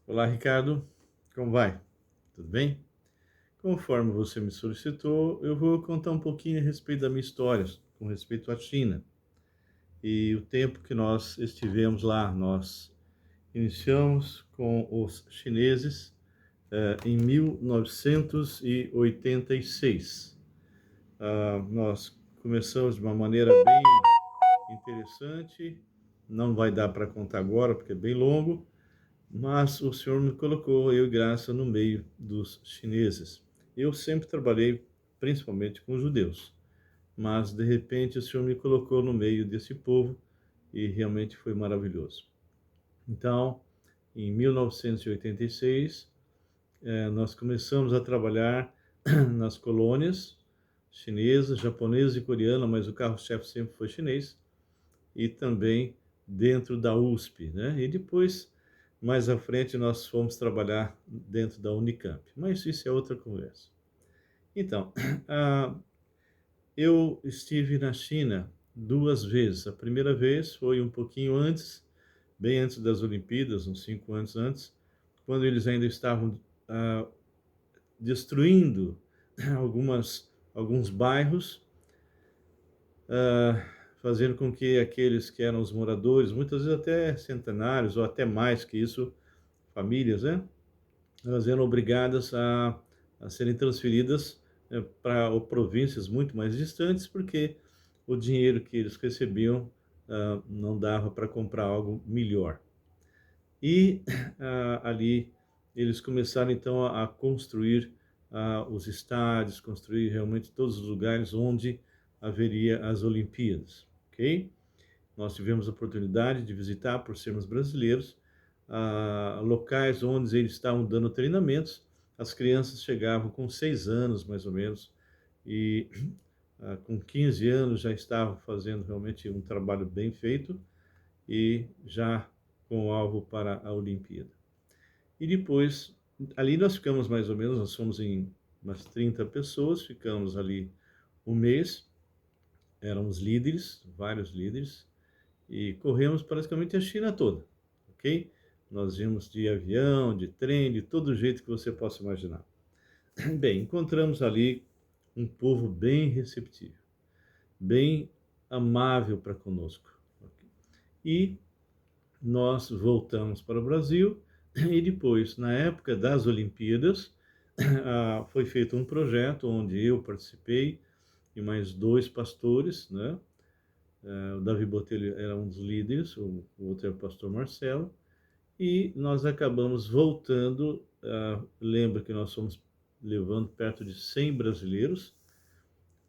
Olá, Ricardo. Como vai? Tudo bem? Conforme você me solicitou, eu vou contar um pouquinho a respeito da minha história, com respeito à China. E o tempo que nós estivemos lá, nós iniciamos com os chineses em 1986. Nós começamos de uma maneira bem interessante, não vai dar para contar agora, porque é bem longo, mas o Senhor me colocou, eu e Graça, no meio dos chineses. Eu sempre trabalhei principalmente com judeus, mas de repente o Senhor me colocou no meio desse povo e realmente foi maravilhoso. Então, em 1986, nós começamos a trabalhar nas colônias chinesas, japonesas e coreanas, mas o carro-chefe sempre foi chinês, e também dentro da USP, né? E depois, mais à frente, nós fomos trabalhar dentro da Unicamp. Mas isso é outra conversa. Então, ah, eu estive na China duas vezes. A primeira vez foi um pouquinho antes, bem antes das Olimpíadas, uns 5 anos antes, quando eles ainda estavam ah, destruindo alguns bairros, fazendo com que aqueles que eram os moradores, muitas vezes até centenários ou até mais que isso, famílias, né? Elas eram obrigadas a serem transferidas para províncias muito mais distantes, porque o dinheiro que eles recebiam não dava para comprar algo melhor. E ali eles começaram então a construir os estádios, construir realmente todos os lugares onde haveria as Olimpíadas, ok? Nós tivemos a oportunidade de visitar, por sermos brasileiros, locais onde eles estavam dando treinamentos. As crianças chegavam com 6 anos, mais ou menos, e com 15 anos já estavam fazendo realmente um trabalho bem feito e já com alvo para a Olimpíada. E depois, ali nós ficamos mais ou menos, nós fomos em umas 30 pessoas, ficamos ali um mês, éramos líderes, vários líderes, e corremos praticamente a China toda, ok? Nós íamos de avião, de trem, de todo jeito que você possa imaginar. Bem, encontramos ali um povo bem receptivo, bem amável para conosco. Ok? E nós voltamos para o Brasil e depois, na época das Olimpíadas, foi feito um projeto onde eu participei e mais dois pastores, né? O Davi Botelho era um dos líderes, o outro é o pastor Marcelo, e nós acabamos voltando. Lembra que nós fomos levando perto de 100 brasileiros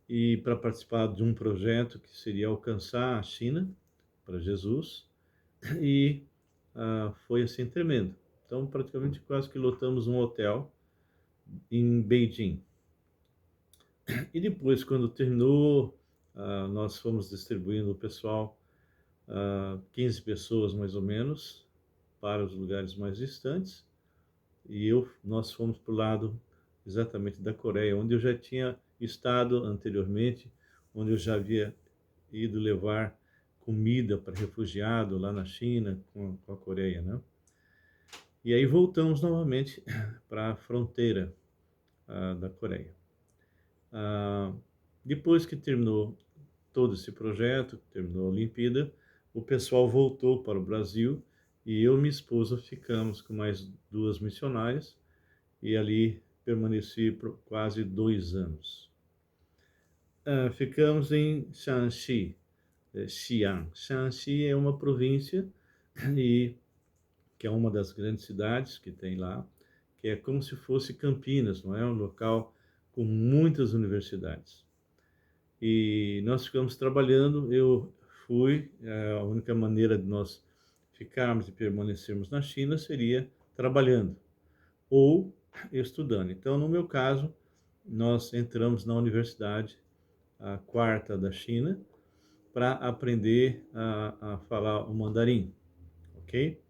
e para participar de um projeto que seria alcançar a China para Jesus, e foi assim tremendo. Então, praticamente quase que lotamos um hotel em Beijing. E depois, quando terminou, nós fomos distribuindo o pessoal, 15 pessoas mais ou menos, para os lugares mais distantes. E nós fomos para o lado exatamente da Coreia, onde eu já tinha estado anteriormente, onde eu já havia ido levar comida para refugiado lá na China com a Coreia, né? E aí voltamos novamente para a fronteira da Coreia. Ah, Depois que terminou todo esse projeto, terminou a Olimpíada, o pessoal voltou para o Brasil e eu e minha esposa ficamos com mais duas missionárias e ali permaneci por quase 2 anos. Ficamos em Shanxi, Xi'an. Shanxi é uma província e que é uma das grandes cidades que tem lá, que é como se fosse Campinas, não é? Um local com muitas universidades. E nós ficamos trabalhando, eu fui, a única maneira de nós ficarmos e permanecermos na China seria trabalhando ou estudando. Então, no meu caso, nós entramos na universidade, a quarta da China, para aprender a falar o mandarim, ok?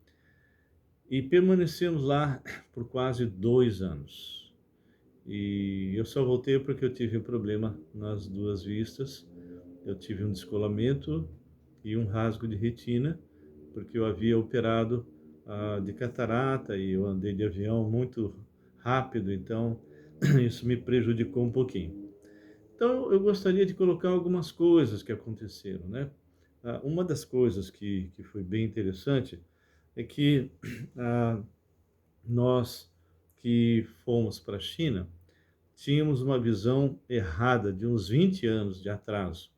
E permanecemos lá por quase 2 anos. E eu só voltei porque eu tive um problema nas duas vistas. Eu tive um descolamento e um rasgo de retina, porque eu havia operado de catarata e eu andei de avião muito rápido, então isso me prejudicou um pouquinho. Então eu gostaria de colocar algumas coisas que aconteceram, né? Uma das coisas que foi bem interessante é que ah, nós que fomos para a China tínhamos uma visão errada de uns 20 anos de atraso.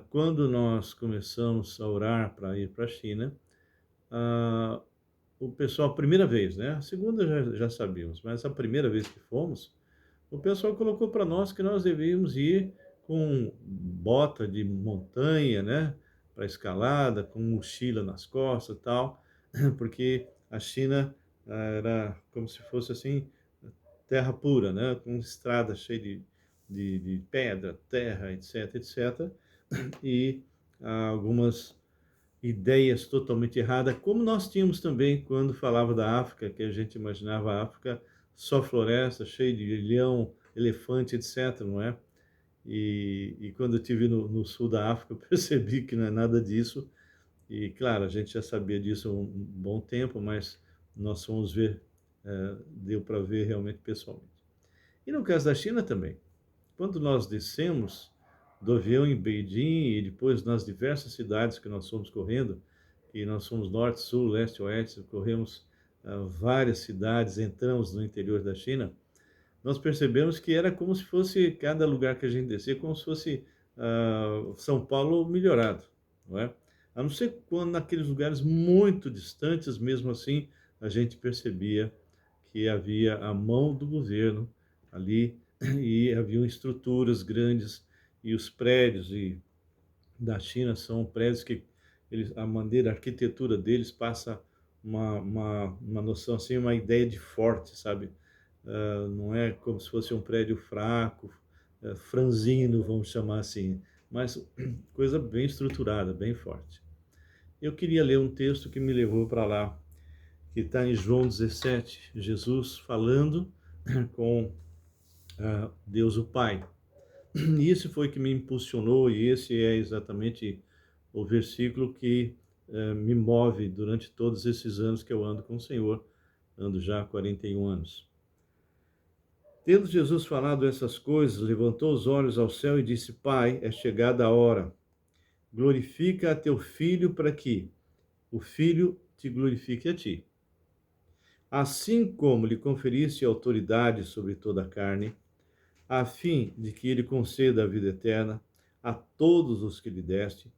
Quando nós começamos a orar para ir para a China, ah, o pessoal, a primeira vez, né? A segunda já sabíamos, mas a primeira vez que fomos, o pessoal colocou para nós que nós devíamos ir com bota de montanha, né? Para escalada, com mochila nas costas e tal, porque a China era como se fosse assim, terra pura, né? Com estrada cheia de pedra, terra, etc, etc. E algumas ideias totalmente erradas, como nós tínhamos também quando falava da África, que a gente imaginava a África só floresta, cheio de leão, elefante, etc, não é? E quando eu estive no sul da África, eu percebi que não é nada disso. E, claro, a gente já sabia disso há um bom tempo, mas nós fomos ver, deu para ver realmente pessoalmente. E no caso da China também. Quando nós descemos do avião em Beijing e depois nas diversas cidades que nós fomos correndo, e nós fomos norte, sul, leste, oeste, corremos várias cidades, entramos no interior da China, nós percebemos que era como se fosse cada lugar que a gente descia, como se fosse São Paulo melhorado, não é? A não ser quando naqueles lugares muito distantes, mesmo assim, a gente percebia que havia a mão do governo ali e haviam estruturas grandes e os prédios da China são prédios que a maneira, a arquitetura deles passa uma noção assim, uma ideia de forte, sabe? Não é como se fosse um prédio fraco, franzino, vamos chamar assim, mas coisa bem estruturada, bem forte. Eu queria ler um texto que me levou para lá, que está em João 17, Jesus falando com Deus o Pai. E isso foi que me impulsionou, e esse é exatamente o versículo que me move durante todos esses anos que eu ando com o Senhor, ando já há 41 anos. Tendo Jesus falado essas coisas, levantou os olhos ao céu e disse: Pai, é chegada a hora. Glorifica a teu filho para que o filho te glorifique a ti. Assim como lhe conferiste autoridade sobre toda a carne, a fim de que ele conceda a vida eterna a todos os que lhe deste,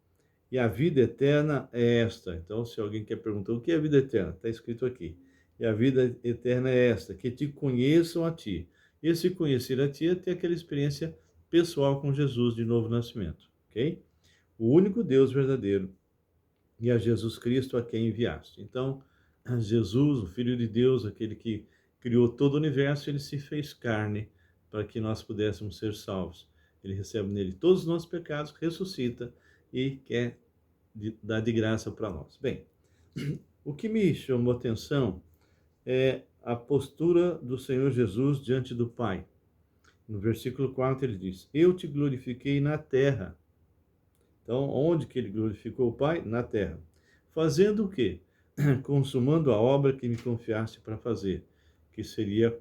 e a vida eterna é esta. Então, se alguém quer perguntar o que é a vida eterna, está escrito aqui. E a vida eterna é esta, que te conheçam a ti. E se conhecer a ti é ter aquela experiência pessoal com Jesus de novo nascimento, ok? O único Deus verdadeiro e a Jesus Cristo a quem enviaste. Então, Jesus, o Filho de Deus, aquele que criou todo o universo, ele se fez carne para que nós pudéssemos ser salvos. Ele recebe nele todos os nossos pecados, ressuscita e quer dar de graça para nós. Bem, o que me chamou a atenção é a postura do Senhor Jesus diante do Pai. No versículo 4 ele diz: Eu te glorifiquei na terra. Então, onde que ele glorificou o Pai? Na terra. Fazendo o quê? Consumando a obra que me confiaste para fazer, que seria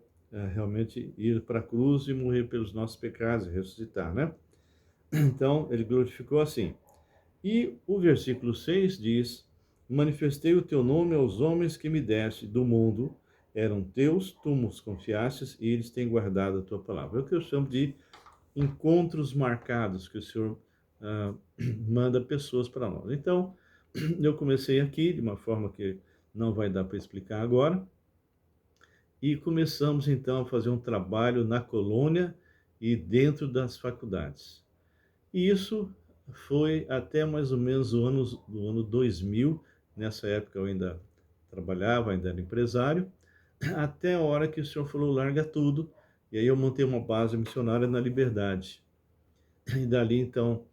realmente ir para a cruz e morrer pelos nossos pecados e ressuscitar, né? Então, ele glorificou assim. E o versículo 6 diz: Manifestei o teu nome aos homens que me deste do mundo, eram teus, tu nos confiastes e eles têm guardado a tua palavra. É o que eu chamo de encontros marcados que o Senhor ah, manda pessoas para nós. Então, eu comecei aqui de uma forma que não vai dar para explicar agora, e começamos então a fazer um trabalho na colônia e dentro das faculdades. E isso foi até mais ou menos o ano 2000, nessa época eu ainda trabalhava, ainda era empresário, até a hora que o senhor falou, larga tudo, e aí eu montei uma base missionária na Liberdade. E dali, então,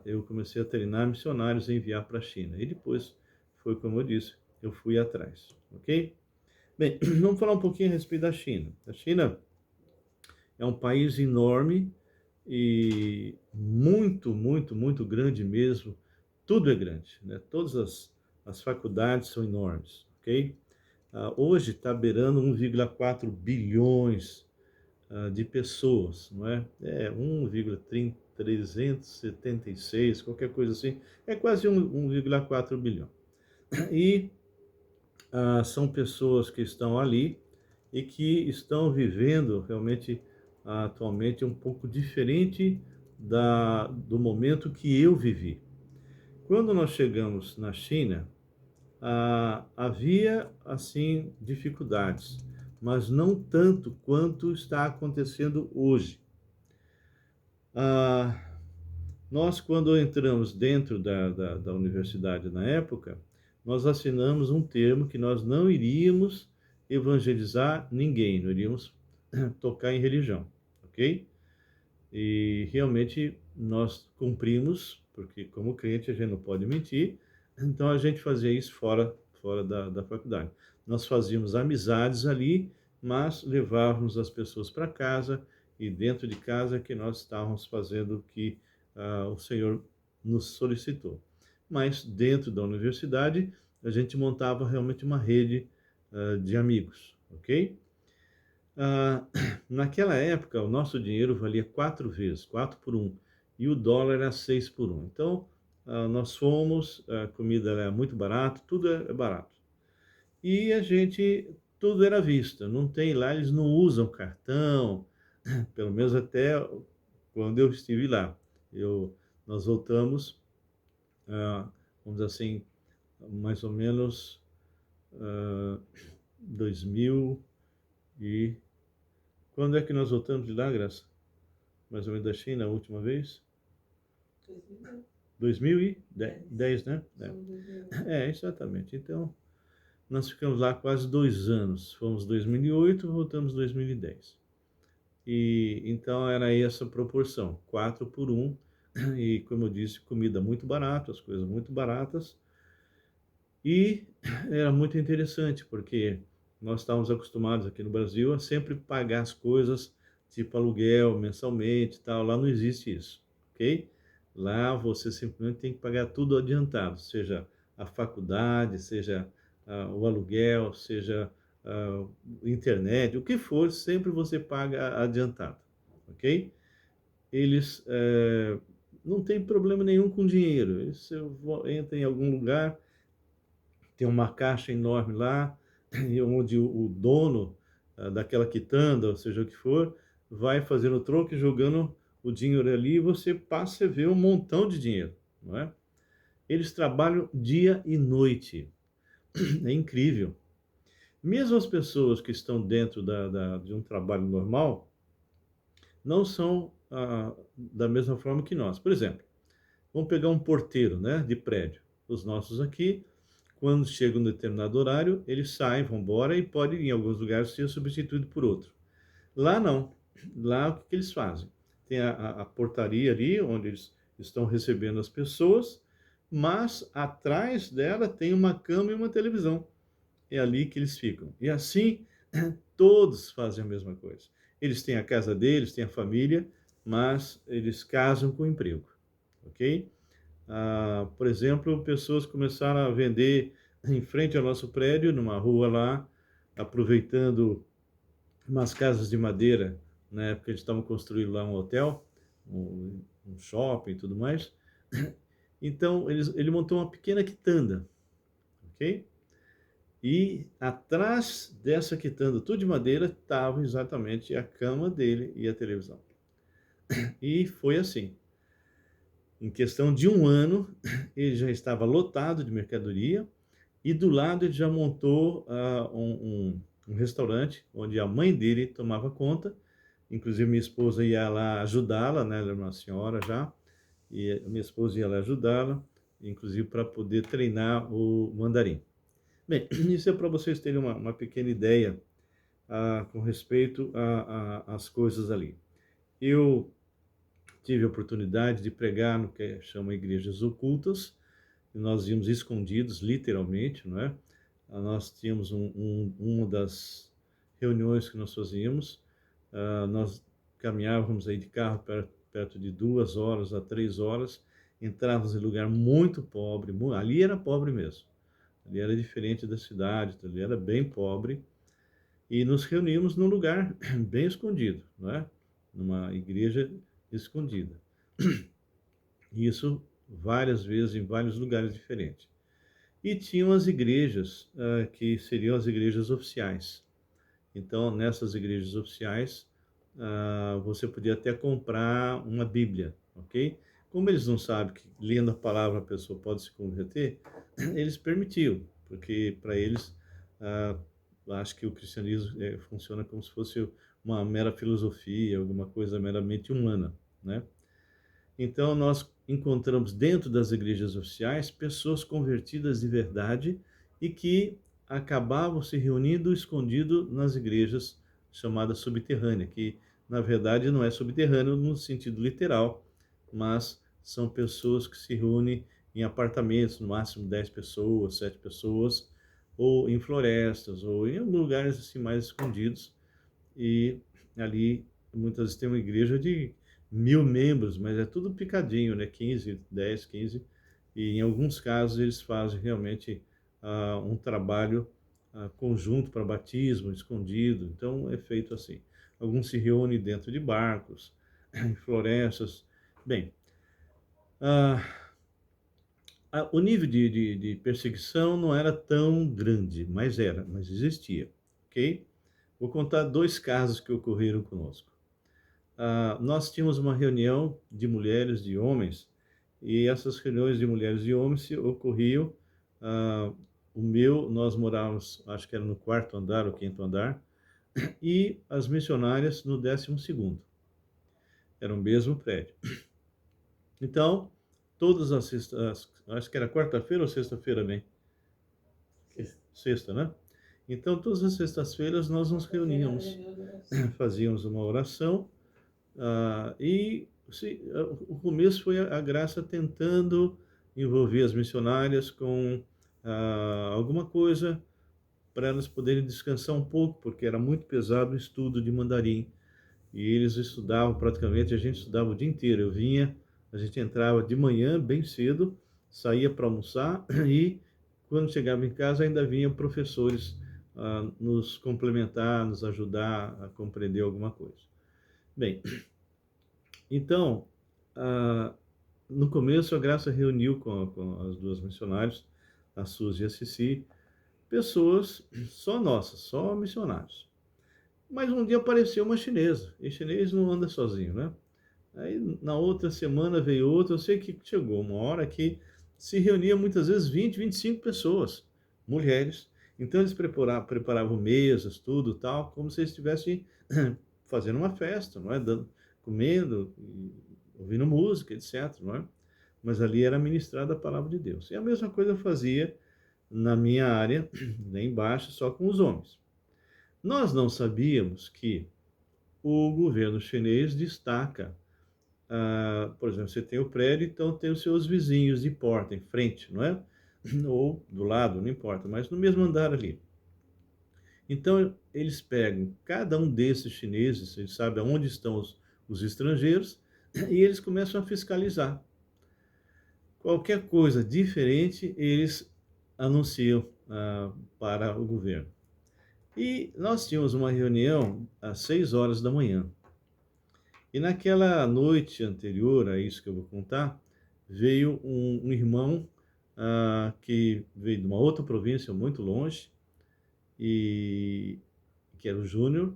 eu comecei a treinar missionários e enviar para a China. E depois, foi como eu disse, eu fui atrás, ok? Bem, vamos falar um pouquinho a respeito da China. A China é um país enorme e muito, muito, muito grande mesmo. Tudo é grande, né? Todas as faculdades são enormes. ok? Hoje está beirando 1,4 bilhões de pessoas, não é? É 1,376, qualquer coisa assim, é quase 1,4 bilhão. E são pessoas que estão ali e que estão vivendo realmente atualmente um pouco diferente do momento que eu vivi. Quando nós chegamos na China, havia assim dificuldades, mas não tanto quanto está acontecendo hoje. Ah, Nós, quando entramos dentro da universidade na época, nós assinamos um termo que nós não iríamos evangelizar ninguém, não iríamos tocar em religião, ok? E realmente nós cumprimos, porque como crente a gente não pode mentir, então a gente fazia isso fora da faculdade. Nós fazíamos amizades ali, mas levávamos as pessoas para casa, e dentro de casa é que nós estávamos fazendo o que o Senhor nos solicitou. Mas dentro da universidade, a gente montava realmente uma rede de amigos, ok? Ah, Naquela época, o nosso dinheiro valia 4 vezes, 4 por 1, e o dólar era 6 por 1. Então, nós fomos, a comida era muito barata, tudo é barato. E a gente, tudo era à vista, não tem lá, eles não usam cartão, pelo menos até quando eu estive lá. Nós voltamos, vamos dizer assim, mais ou menos 2000 e... Quando é que nós voltamos de lá, Graça? Mais ou menos da China, a última vez? 2010, né? Exatamente. Então, nós ficamos lá quase 2 anos. Fomos em 2008, voltamos em 2010. E então era essa proporção, 4 por 1. E como eu disse, comida muito barata, as coisas muito baratas. E era muito interessante, porque nós estávamos acostumados aqui no Brasil a sempre pagar as coisas, tipo aluguel, mensalmente e tal. Lá não existe isso, ok? Lá você simplesmente tem que pagar tudo adiantado, seja a faculdade, seja o aluguel, seja internet, o que for, sempre você paga adiantado, ok? Eles não tem problema nenhum com dinheiro. Se eu entro em algum lugar, tem uma caixa enorme lá, onde o dono daquela quitanda, ou seja o que for, vai fazendo troco e jogando o dinheiro ali, e você passa a ver um montão de dinheiro, não é? Eles trabalham dia e noite, é incrível. Mesmo as pessoas que estão dentro de um trabalho normal, não são da mesma forma que nós. Por exemplo, vamos pegar um porteiro, né, de prédio. Os nossos aqui, quando chega um determinado horário, eles saem, vão embora e pode, em alguns lugares, ser substituído por outro. Lá não. Lá o que eles fazem? Tem a portaria ali, onde eles estão recebendo as pessoas, mas atrás dela tem uma cama e uma televisão. É ali que eles ficam. E assim, todos fazem a mesma coisa. Eles têm a casa deles, têm a família, mas eles casam com o emprego, ok? Por exemplo, pessoas começaram a vender em frente ao nosso prédio, numa rua lá, aproveitando umas casas de madeira. Na época eles estavam construindo lá um hotel, um shopping e tudo mais. Então ele montou uma pequena quitanda, ok? E atrás dessa quitanda, tudo de madeira, estava exatamente a cama dele e a televisão. E foi assim. Em questão de um ano, ele já estava lotado de mercadoria, e do lado ele já montou um restaurante onde a mãe dele tomava conta. Inclusive minha esposa ia lá ajudá-la, né? Ela era uma senhora já, e a minha esposa ia lá ajudá-la, inclusive para poder treinar o mandarim. Bem, isso é para vocês terem uma pequena ideia com respeito às coisas ali. Eu tive a oportunidade de pregar no que chama igrejas ocultas, e nós íamos escondidos, literalmente, não é? Nós tínhamos uma das reuniões que nós fazíamos, nós caminhávamos aí de carro perto de 2 horas a 3 horas, entrávamos em lugar muito pobre, ali era pobre mesmo, ele era diferente da cidade, então ele era bem pobre, e nos reuníamos num lugar bem escondido, não é? Numa igreja escondida. E isso várias vezes em vários lugares diferentes. E tinham as igrejas, que seriam as igrejas oficiais. Então, nessas igrejas oficiais, você podia até comprar uma Bíblia, ok? Como eles não sabem que lendo a palavra a pessoa pode se converter, eles permitiam, porque para eles, ah, acho que o cristianismo funciona como se fosse uma mera filosofia, alguma coisa meramente humana, né? Então, nós encontramos dentro das igrejas oficiais pessoas convertidas de verdade e que acabavam se reunindo escondido nas igrejas chamadas subterrâneas, que na verdade não é subterrâneo no sentido literal, mas são pessoas que se reúnem em apartamentos, no máximo 10 pessoas, 7 pessoas, ou em florestas, ou em lugares assim mais escondidos, e ali muitas vezes tem uma igreja de 1.000 membros, mas é tudo picadinho, né? 15, 10, 15. E em alguns casos eles fazem realmente um trabalho conjunto para batismo, escondido. Então é feito assim. Alguns se reúnem dentro de barcos, em florestas. Bem, ah, o nível de perseguição não era tão grande, mas existia, ok? Vou contar dois casos que ocorreram conosco. Nós tínhamos uma reunião de mulheres, de homens, e essas reuniões de mulheres e homens ocorriam. ah, nós morávamos, acho que era no quarto andar ou quinto andar, e as missionárias no 12º. Era o mesmo prédio. Então, todas as sextas, acho que era quarta-feira ou sexta-feira, bem? Sexta, né? Então, todas as sextas-feiras nós nos reuníamos, fazíamos uma oração. O começo foi a graça tentando envolver as missionárias com alguma coisa para elas poderem descansar um pouco, porque era muito pesado o estudo de mandarim. E eles estudavam praticamente, a gente estudava o dia inteiro. A gente entrava de manhã, bem cedo, saía para almoçar e quando chegava em casa ainda vinham professores nos complementar, nos ajudar a compreender alguma coisa. Bem, então, ah, no começo a Graça reuniu com as duas missionárias, a Suzy e a Cici, pessoas só nossas, só missionários. Mas um dia apareceu uma chinesa, e chinês não anda sozinho, né? Aí na outra semana veio outra, eu sei que chegou uma hora que se reunia muitas vezes 20, 25 pessoas, mulheres. Então eles preparavam mesas, tudo tal, como se eles estivessem fazendo uma festa, não é? Comendo, ouvindo música, etc, não é? Mas ali era ministrada a palavra de Deus. E a mesma coisa eu fazia na minha área, lá embaixo, só com os homens. Nós não sabíamos que o governo chinês destaca, por exemplo, você tem o prédio, então tem os seus vizinhos de porta, em frente, não é? Ou do lado, não importa, mas no mesmo andar ali. Então, eles pegam cada um desses chineses, eles sabem onde estão os estrangeiros, e eles começam a fiscalizar. Qualquer coisa diferente, eles anunciam para o governo. E nós tínhamos uma reunião às 6 horas da manhã. E naquela noite anterior a isso que eu vou contar, veio um irmão que veio de uma outra província muito longe, e que era o Júnior,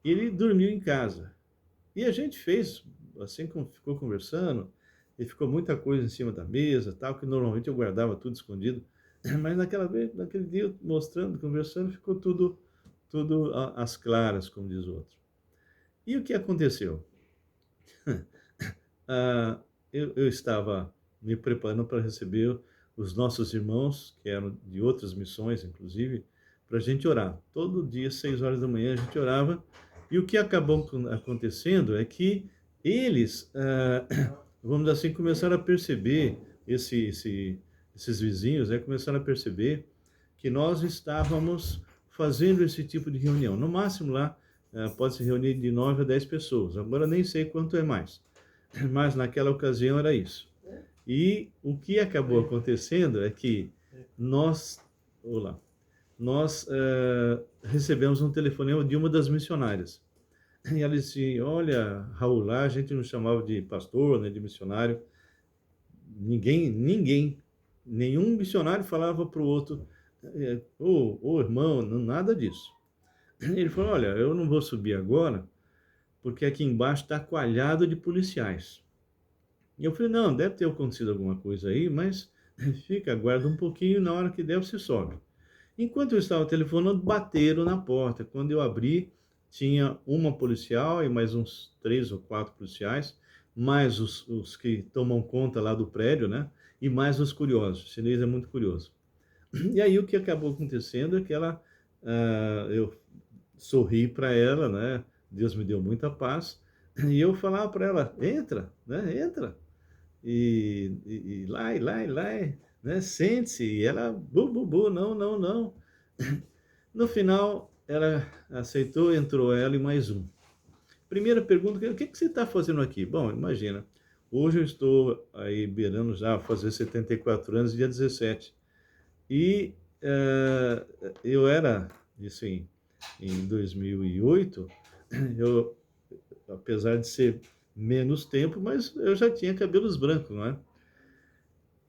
e ele dormiu em casa. E a gente fez, assim como ficou conversando, e ficou muita coisa em cima da mesa, tal, que normalmente eu guardava tudo escondido, mas naquele dia, mostrando, conversando, ficou tudo às claras, como diz o outro. E o que aconteceu? Eu estava me preparando para receber os nossos irmãos, que eram de outras missões, inclusive, para a gente orar. Todo dia, 6 horas da manhã, a gente orava. E o que acabou acontecendo é que eles, vamos dizer assim, começaram a perceber, esses vizinhos, começaram a perceber que nós estávamos fazendo esse tipo de reunião. No máximo lá, pode se reunir de 9 a 10 pessoas. Agora nem sei quanto é mais. Mas naquela ocasião era isso. E o que acabou acontecendo é que nós olá, nós recebemos um telefonema de uma das missionárias. E ela disse: Olha, Raul, lá a gente não chamava de pastor, né, de missionário. Nenhum missionário falava para o outro, ô irmão, nada disso. Ele falou: Olha, eu não vou subir agora, porque aqui embaixo está coalhado de policiais. E eu falei: Não, deve ter acontecido alguma coisa aí, mas fica, aguarda um pouquinho, na hora que der você sobe. Enquanto eu estava telefonando, bateram na porta. Quando eu abri, tinha uma policial e mais uns 3 ou 4 policiais, mais os que tomam conta lá do prédio, né? E mais os curiosos. O chinês é muito curioso. E aí o que acabou acontecendo é que eu sorri para ela, né? Deus me deu muita paz. E eu falava para ela: entra, né? Entra. E lá, né? Sente-se. E ela, não, não, não. No final, ela aceitou, entrou ela e mais um. Primeira pergunta: o que você está fazendo aqui? Bom, imagina, hoje eu estou aí beirando já fazer 74 anos, dia 17. E eu era, isso em 2008, eu, apesar de ser menos tempo, mas eu já tinha cabelos brancos, não é?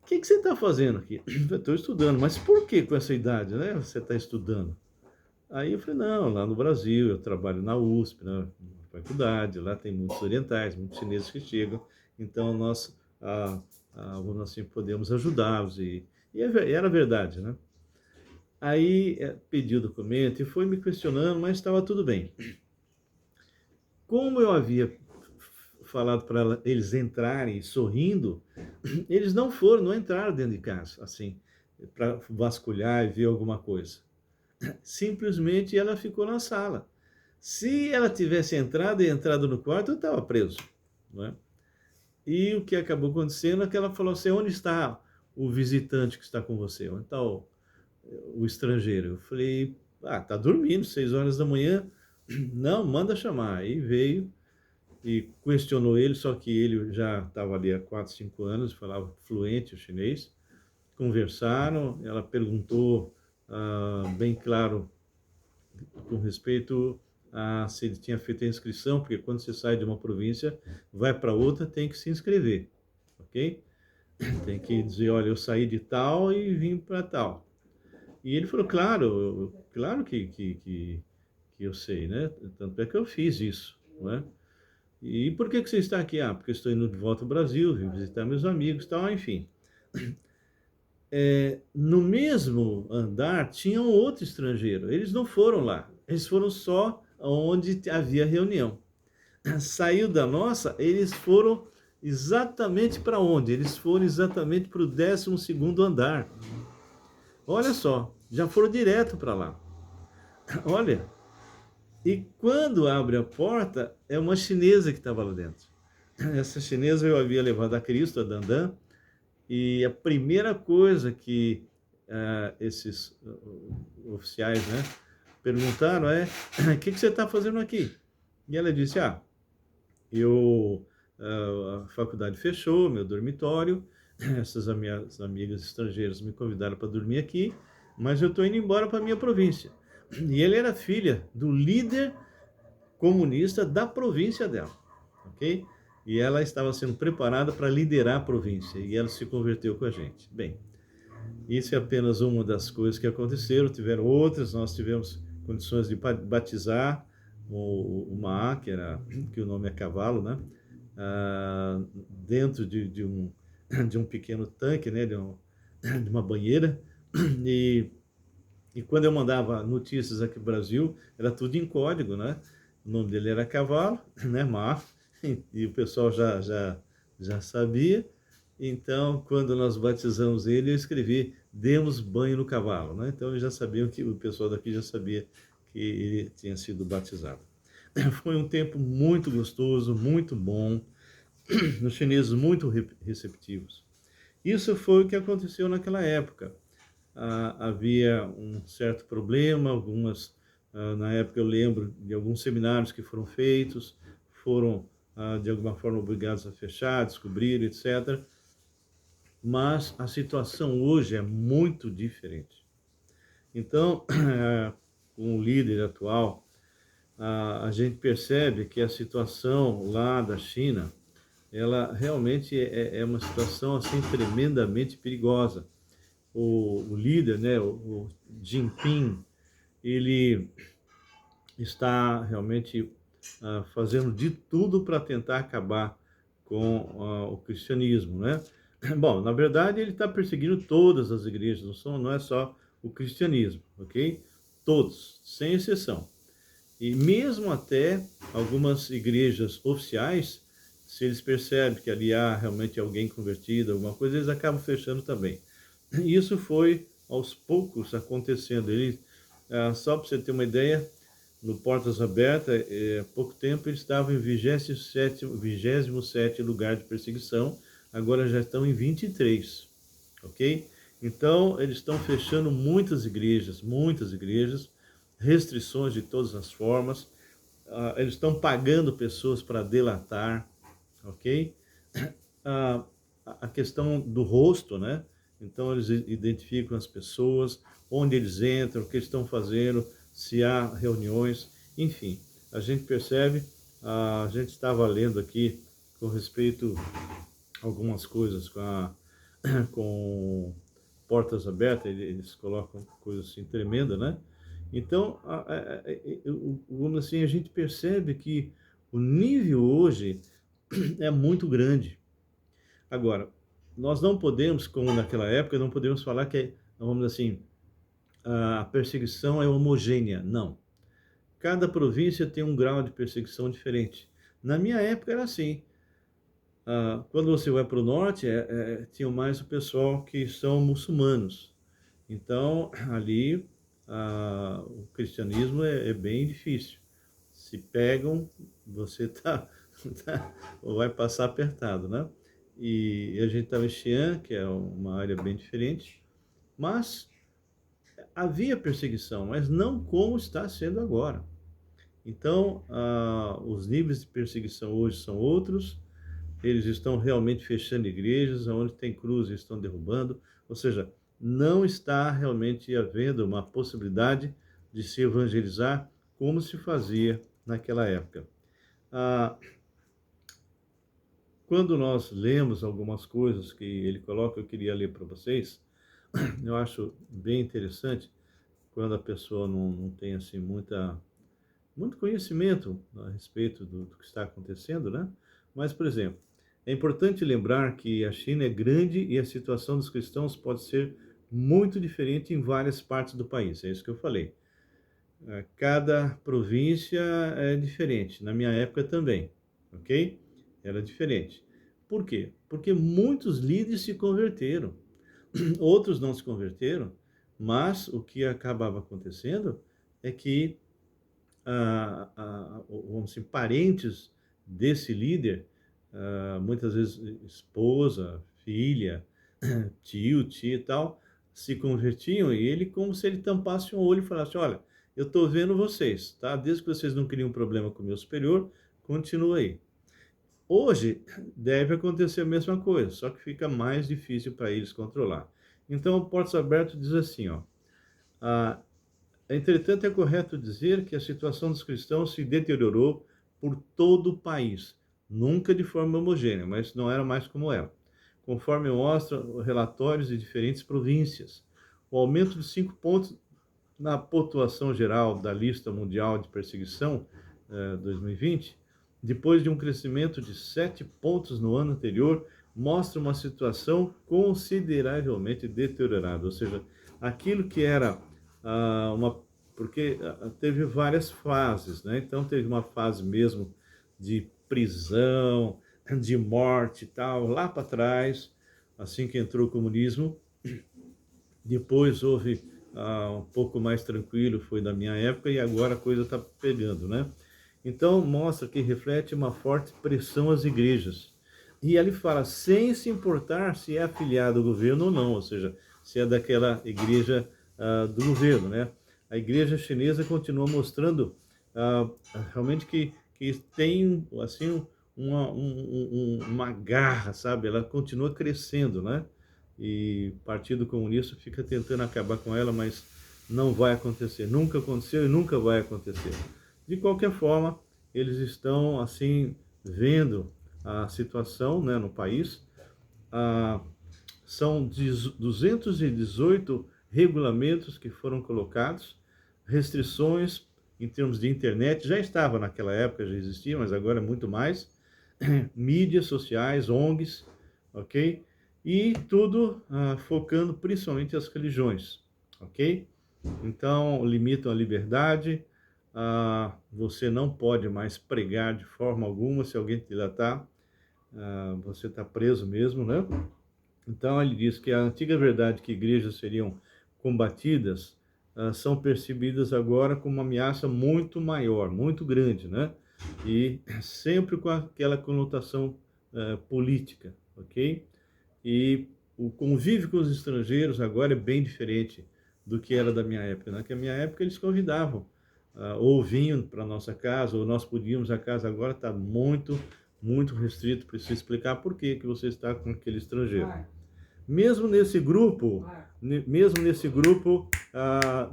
O que você está fazendo aqui? Eu estou estudando. Mas por que com essa idade, né? Você está estudando? Aí eu falei: não, lá no Brasil, eu trabalho na USP, na faculdade, lá tem muitos orientais, muitos chineses que chegam, então nós, vamos assim, podemos ajudá-los. Era verdade, né? Aí pedi o documento e foi me questionando, mas estava tudo bem. Como eu havia falado para eles entrarem sorrindo, eles não foram, não entraram dentro de casa, assim, para vasculhar e ver alguma coisa. Simplesmente ela ficou na sala. Se ela tivesse entrado e entrado no quarto, eu estava preso, não é? E o que acabou acontecendo é que ela falou assim: onde está o visitante que está com você? Onde está o estrangeiro? Eu falei: tá dormindo, 6 horas da manhã. Não, manda chamar. Aí veio e questionou ele, só que ele já estava ali há 4, 5 anos, falava fluente o chinês. Conversaram, ela perguntou bem claro com respeito a se ele tinha feito a inscrição, porque quando você sai de uma província, vai para outra, tem que se inscrever, ok? Tem que dizer: olha, eu saí de tal e vim para tal. E ele falou: claro, claro que eu sei, né? Tanto é que eu fiz isso, não é? E por que você está aqui? Porque eu estou indo de volta ao Brasil, vim visitar meus amigos, tal, enfim. No mesmo andar tinha um outro estrangeiro. Eles não foram lá. Eles foram só onde havia reunião. Saiu da nossa, eles foram exatamente para onde? Eles foram exatamente para o 12º andar. Olha só, já foram direto para lá. Olha, e quando abre a porta, é uma chinesa que estava lá dentro. Essa chinesa eu havia levado a Cristo, a Dandan, e a primeira coisa que esses oficiais, né, perguntaram é: o que você está fazendo aqui? E ela disse: a faculdade fechou, meu dormitório, essas minhas amigas estrangeiras me convidaram para dormir aqui, mas eu estou indo embora para a minha província. E ele era filha do líder comunista da província dela, ok? E ela estava sendo preparada para liderar a província, e ela se converteu com a gente. Bem, isso é apenas uma das coisas que aconteceram, tiveram outras. Nós tivemos condições de batizar uma que o nome é cavalo, né? Dentro de um pequeno tanque, né? De uma banheira. E, e quando eu mandava notícias aqui no Brasil, era tudo em código, né? O nome dele era Cavalo, né? Mar, e o pessoal já sabia. Então, quando nós batizamos ele, eu escrevi: demos banho no cavalo, né? Então, eles já sabiam, que o pessoal daqui já sabia que ele tinha sido batizado. Foi um tempo muito gostoso, muito bom, os chineses muito receptivos. Isso foi o que aconteceu naquela época. Havia um certo problema, na época eu lembro de alguns seminários que foram feitos, foram de alguma forma obrigados a fechar, descobrir, etc. Mas a situação hoje é muito diferente. Então, com o líder atual, a gente percebe que a situação lá da China, ela realmente é uma situação assim tremendamente perigosa. O líder, né, o Jinping, ele está realmente fazendo de tudo para tentar acabar com o cristianismo, né? Bom, na verdade ele está perseguindo todas as igrejas, não é só o cristianismo, ok? Todos, sem exceção. E mesmo até algumas igrejas oficiais, se eles percebem que ali há realmente alguém convertido, alguma coisa, eles acabam fechando também. E isso foi aos poucos acontecendo. Só para você ter uma ideia, no Portas Abertas, há pouco tempo eles estavam em 27º lugar de perseguição, agora já estão em 23, ok? Então, eles estão fechando muitas igrejas, restrições de todas as formas, eles estão pagando pessoas para delatar, ok? Ah, a questão do rosto, né? Então eles identificam as pessoas, onde eles entram, o que eles estão fazendo, se há reuniões, enfim. A gente percebe, a gente estava lendo aqui com respeito a algumas coisas com portas abertas, eles colocam coisas assim tremendas, né? Então, vamos assim, a gente percebe que o nível hoje é muito grande. Agora, nós não podemos, como naquela época, não podemos falar que, vamos dizer assim, a perseguição é homogênea. Não. Cada província tem um grau de perseguição diferente. Na minha época era assim. Quando você vai para o norte, tinha mais o pessoal que são muçulmanos. Então, ali, o cristianismo é bem difícil. Se pegam, você vai passar apertado, né? E a gente estava em Xi'an, que é uma área bem diferente, mas havia perseguição, mas não como está sendo agora. Então, os níveis de perseguição hoje são outros, eles estão realmente fechando igrejas, onde tem cruz eles estão derrubando, ou seja, não está realmente havendo uma possibilidade de se evangelizar como se fazia naquela época. Ah, Quando nós lemos algumas coisas que ele coloca, eu queria ler para vocês, eu acho bem interessante quando a pessoa não tem assim muito conhecimento a respeito do que está acontecendo, né? Mas, por exemplo, é importante lembrar que a China é grande e a situação dos cristãos pode ser muito diferente em várias partes do país, é isso que eu falei. Cada província é diferente, na minha época também, ok? Era diferente. Por quê? Porque muitos líderes se converteram, outros não se converteram, mas o que acabava acontecendo é que, vamos dizer, parentes desse líder, muitas vezes esposa, filha, tio, tia e tal, se convertiam e ele como se ele tampasse um olho e falasse, olha, eu estou vendo vocês, tá? Desde que vocês não criam problema com o meu superior, continua aí. Hoje deve acontecer a mesma coisa, só que fica mais difícil para eles controlar. Então, o Portos Abertos diz assim, ó, ah, entretanto, é correto dizer que a situação dos cristãos se deteriorou por todo o país, nunca de forma homogênea, mas não era mais como era. Conforme mostram relatórios de diferentes províncias, o aumento de 5 pontos na pontuação geral da lista mundial de perseguição 2020, depois de um crescimento de 7 pontos no ano anterior, mostra uma situação consideravelmente deteriorada, ou seja, aquilo que era uma porque teve várias fases, né? Então teve uma fase mesmo de prisão, de morte e tal, lá para trás, assim que entrou o comunismo. Depois houve um pouco mais tranquilo, foi da minha época, e agora a coisa está pegando, né? Então mostra que reflete uma forte pressão às igrejas. E ele fala, sem se importar se é afiliado ao governo ou não, ou seja, se é daquela igreja do governo, né? A igreja chinesa continua mostrando realmente que tem assim uma garra, sabe? Ela continua crescendo, né? E o Partido Comunista fica tentando acabar com ela, mas não vai acontecer. Nunca aconteceu e nunca vai acontecer. De qualquer forma, eles estão, assim, vendo a situação, né, no país. Ah, são 218 regulamentos que foram colocados, restrições em termos de internet, já estava naquela época, já existia, mas agora é muito mais, mídias sociais, ONGs, ok? E tudo focando principalmente as religiões, ok? Então, limitam a liberdade, você não pode mais pregar de forma alguma, se alguém te dilatar, você está preso mesmo, né? Então, ele diz que a antiga verdade que igrejas seriam combatidas são percebidas agora como uma ameaça muito maior, muito grande, né? E sempre com aquela conotação política, ok? E o convívio com os estrangeiros agora é bem diferente do que era da minha época, né? Que a minha época eles convidavam, ou vinham para nossa casa, ou nós podíamos a casa. Agora está muito, muito restrito. Preciso explicar por que que você está com aquele estrangeiro. Mesmo nesse grupo,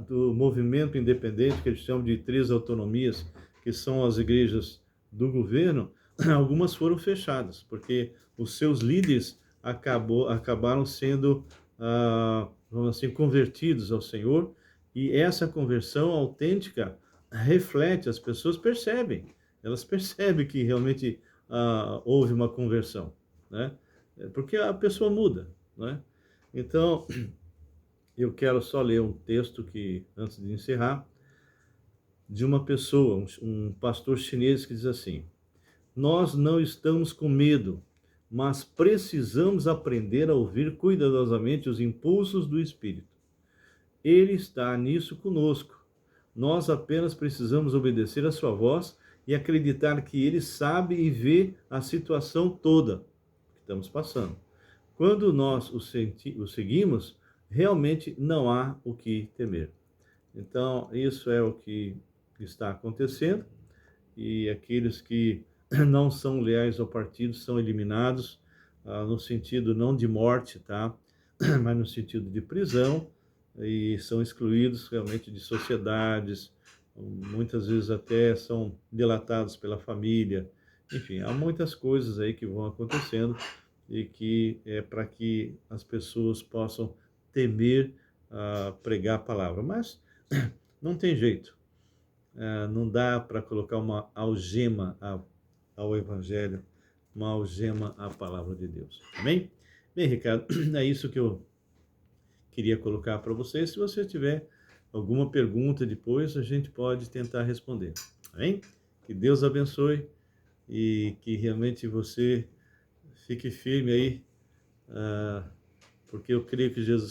do movimento independente, que eles chamam de três autonomias, que são as igrejas do governo, algumas foram fechadas, porque os seus líderes acabaram sendo, vamos assim, convertidos ao Senhor, e essa conversão autêntica reflete, as pessoas percebem, elas percebem que realmente houve uma conversão, né? Porque a pessoa muda, né? Então, eu quero só ler um texto que, antes de encerrar, de uma pessoa, um pastor chinês que diz assim: nós não estamos com medo, mas precisamos aprender a ouvir cuidadosamente os impulsos do Espírito. Ele está nisso conosco. Nós apenas precisamos obedecer a sua voz e acreditar que ele sabe e vê a situação toda que estamos passando. Quando nós o seguimos, realmente não há o que temer. Então, isso é o que está acontecendo, e aqueles que não são leais ao partido são eliminados, no sentido não de morte, tá? Mas no sentido de prisão, e são excluídos realmente de sociedades, muitas vezes até são delatados pela família. Enfim, há muitas coisas aí que vão acontecendo, e que é para que as pessoas possam temer pregar a palavra. Mas não tem jeito, não dá para colocar uma algema ao Evangelho, uma algema à palavra de Deus. Amém? Bem, Ricardo, é isso que eu queria colocar para você. Se você tiver alguma pergunta depois, a gente pode tentar responder. Amém? Que Deus abençoe e que realmente você fique firme aí, porque eu creio que Jesus